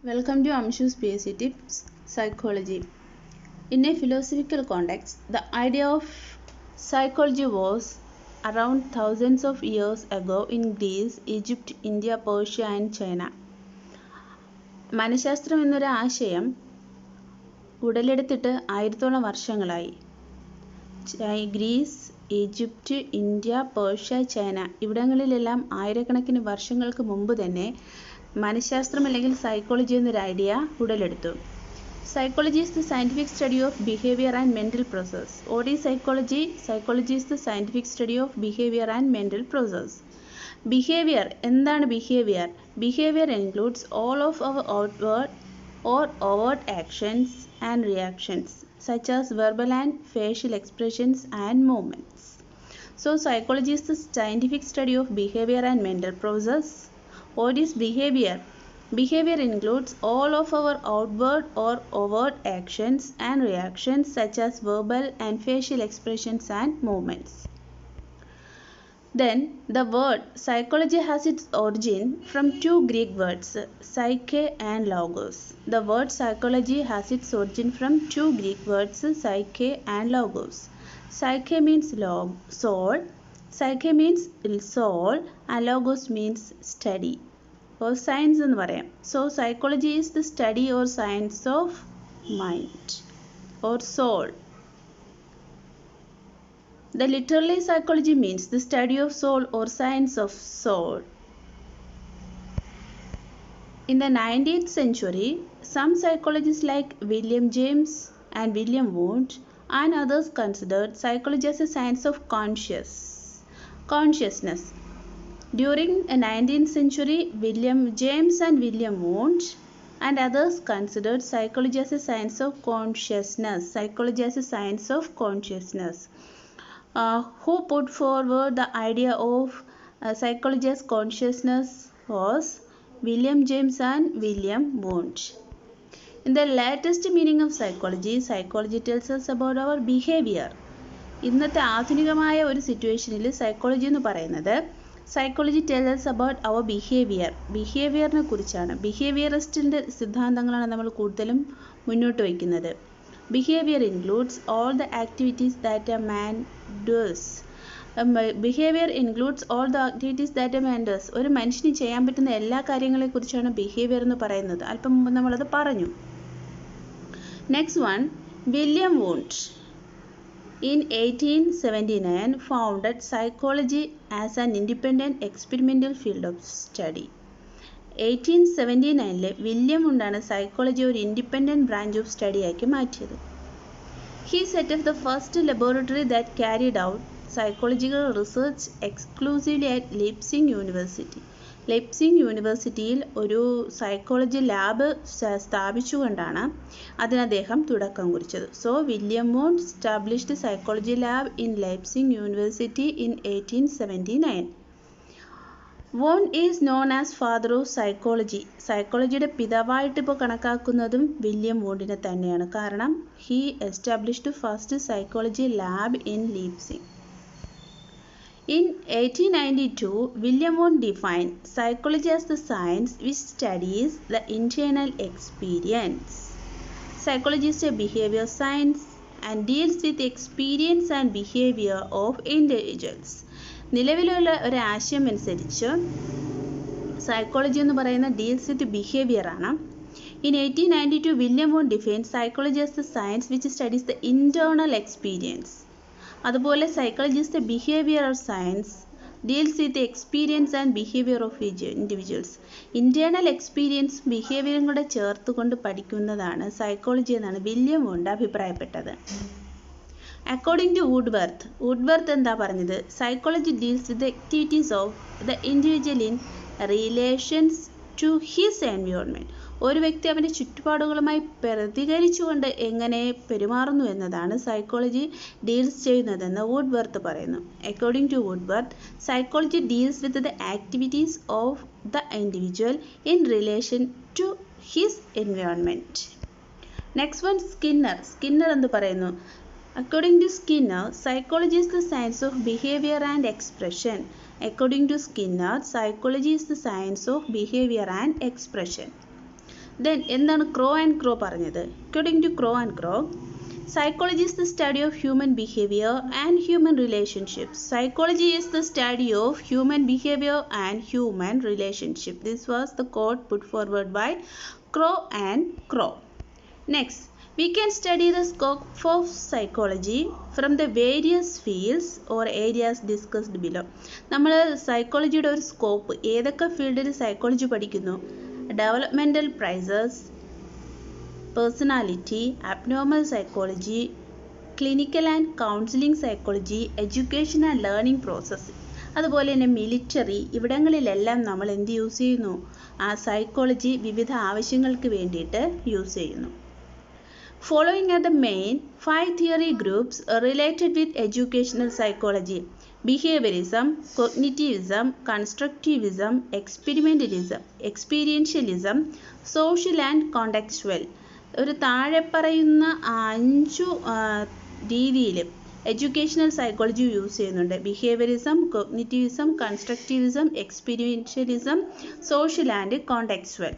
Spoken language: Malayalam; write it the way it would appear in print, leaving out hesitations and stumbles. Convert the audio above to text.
Welcome to Amshu's PSC Tips Psychology. In a philosophical context, the idea of psychology was around thousands of years ago in Greece, Egypt, India, Persia and China. മനഃശാസ്ത്രം എന്നൊരു ആശയം ഉടലെടുത്തിട്ട് ആയിരത്തോളം വർഷങ്ങളായി. Greece, Egypt, India, Persia, China ഇവിടങ്ങളിലെല്ലാം ആയിരക്കണക്കിന് വർഷങ്ങൾക്ക് മുമ്പ് തന്നെ മനഃശാസ്ത്രം അല്ലെങ്കിൽ സൈക്കോളജി എന്നൊരു ഐഡിയ ഉടലെടുത്തു. Psychology is the scientific study of behavior and mental process. What is psychology? Psychology is the scientific study of behavior and mental process. Behavior എന്താണ് behavior? Behavior includes all of our outward or overt actions and reactions such as verbal and facial expressions and movements. So psychology is the scientific study of behavior and mental process. What is behavior? Behavior includes all of our outward or overt actions and reactions such as verbal and facial expressions and movements. Then the word psychology has its origin from two Greek words, psyche and logos. The word psychology has its origin from two Greek words, psyche and logos. Psyche means soul, psyche means soul and logos means study or science എന്ന് പറയാം. So psychology is the study or science of mind or soul. The literally psychology means the study of soul or science of soul. In the 19th century, some psychologists like William James and William Wundt and others considered psychology as a science of consciousness. During the 19th century, William James and William Wundt and others considered psychology as a science of consciousness. Psychology as a science of consciousness. Who put forward the idea of psychology as consciousness was William James and William Wundt. In the latest meaning of psychology, psychology tells us about our behavior. ഇന്നത്തെ ആധുനികമായ ഒരു സിറ്റുവേഷനിൽ സൈക്കോളജി എന്ന് പറയുന്നത് സൈക്കോളജി ടെൽസ് അബൌട്ട് അവർ ബിഹേവിയറിനെ കുറിച്ചാണ്. ബിഹേവിയറിസ്റ്റിൻ്റെ സിദ്ധാന്തങ്ങളാണ് നമ്മൾ കൂടുതലും മുന്നോട്ട് വയ്ക്കുന്നത്. Behaviour includes all the activities that a man does. Behaviour includes all the activities that a man does. ഒരു മനുഷ്യന് ചെയ്യാൻ പറ്റുന്ന എല്ലാ കാര്യങ്ങളെക്കുറിച്ചാണ് ബിഹേവിയർ എന്ന് പറയുന്നത്. അല്പം മുമ്പ് നമ്മളത് പറഞ്ഞു. Next one, William Wundt in 1879 founded psychology as an independent experimental field of study. 1879 William വൂണ്ടാണ് സൈക്കോളജി ഒരു ഇൻഡിപെൻഡൻറ്റ് ബ്രാഞ്ച് ഓഫ് സ്റ്റഡി ആക്കി മാറ്റിയത്. He set up the first laboratory that carried out psychological research exclusively at Leipzig University. ലെപ്സിംഗ് യൂണിവേഴ്സിറ്റിയിൽ ഒരു സൈക്കോളജി ലാബ് സ്ഥാപിച്ചുകൊണ്ടാണ് അതിന് അദ്ദേഹം തുടക്കം കുറിച്ചത്. So William Wundt established psychology lab in Leipzig university in 1879. Wundt is known as father of psychology. സൈക്കോളജിയുടെ പിതാവായിട്ട് ഇപ്പോൾ കണക്കാക്കുന്നതും വില്യം വൂണ്ടിനെ തന്നെയാണ്. കാരണം he established first psychology lab in Leipzig. In 1892, William Wundt defined psychology as the science which studies the internal experience. Psychology is a behavior science and deals with the experience and behavior of individuals. നിലവിലുള്ള ഒരു ആശയം അനുസരിച്ച് സൈക്കോളജി എന്ന് പറയുന്ന ഡീൽസ് വിത്ത് ബിഹേവിയർ ആണ്. In 1892, William Wundt defined psychology as the science which studies the internal experience. അതുപോലെ psychology is the behavioural science deals with experience and behaviour of individuals. Internal എക്സ്പീരിയൻസും ബിഹേവിയറും കൂടെ ചേർത്തുകൊണ്ട് പഠിക്കുന്നതാണ് സൈക്കോളജി എന്നാണ് വില്യം വൂണ്ട് അഭിപ്രായപ്പെട്ടത്. അക്കോർഡിംഗ് ടു വുഡ്വർത്ത് എന്താ പറഞ്ഞത്? Psychology deals with the activities of the individual in relations to his environment. ഒരു വ്യക്തി അവൻ്റെ ചുറ്റുപാടുകളുമായി പ്രതികരിച്ചുകൊണ്ട് എങ്ങനെ പെരുമാറുന്നു എന്നതാണ് സൈക്കോളജി ഡീൽസ് ചെയ്യുന്നതെന്ന് വുഡ്വർത്ത് പറയുന്നു. According to Woodworth, psychology deals with the activities of the individual in relation to his environment. Next one, Skinner എന്ത് പറയുന്നു? According to Skinner, psychology is the science of behavior and expression. According to Skinner, psychology is the science of behavior and expression. Then എന്താണ് ക്രോ ആൻഡ് ക്രോ പറഞ്ഞത്? According to Crow and Crow, psychology is the study of human behavior and human relationships. Psychology is the study of human behavior and human relationship. This was the quote put forward by Crow and Crow. Next, we can study the scope of psychology from the various fields or areas discussed below. നമ്മൾ സൈക്കോളജിയുടെ ഒരു സ്കോപ്പ്, ഏതൊക്കെ ഫീൽഡിൽ സൈക്കോളജി പഠിക്കുന്നു? Developmental processes, personality, abnormal psychology, clinical and counselling psychology, education and learning process, അതുപോലെ തന്നെ മിലിറ്ററി, ഇവിടങ്ങളിലെല്ലാം നമ്മൾ എന്ത് യൂസ് ചെയ്യുന്നു? ആ സൈക്കോളജി വിവിധ ആവശ്യങ്ങൾക്ക് വേണ്ടിയിട്ട് യൂസ് ചെയ്യുന്നു. Following are the main 5 theory groups related with educational psychology: behaviorism, cognitivism, constructivism, experientialism, social and contextual. ഒരു താഴെ പറയുന്ന 5 രീതിയിൽ എഡ്യൂക്കേഷണൽ സൈക്കോളജി യൂസ് ചെയ്യുന്നുണ്ട്. Behaviourism, cognitivism, constructivism, experientialism, social and കോണ്ടെക്സ്ച്വൽ.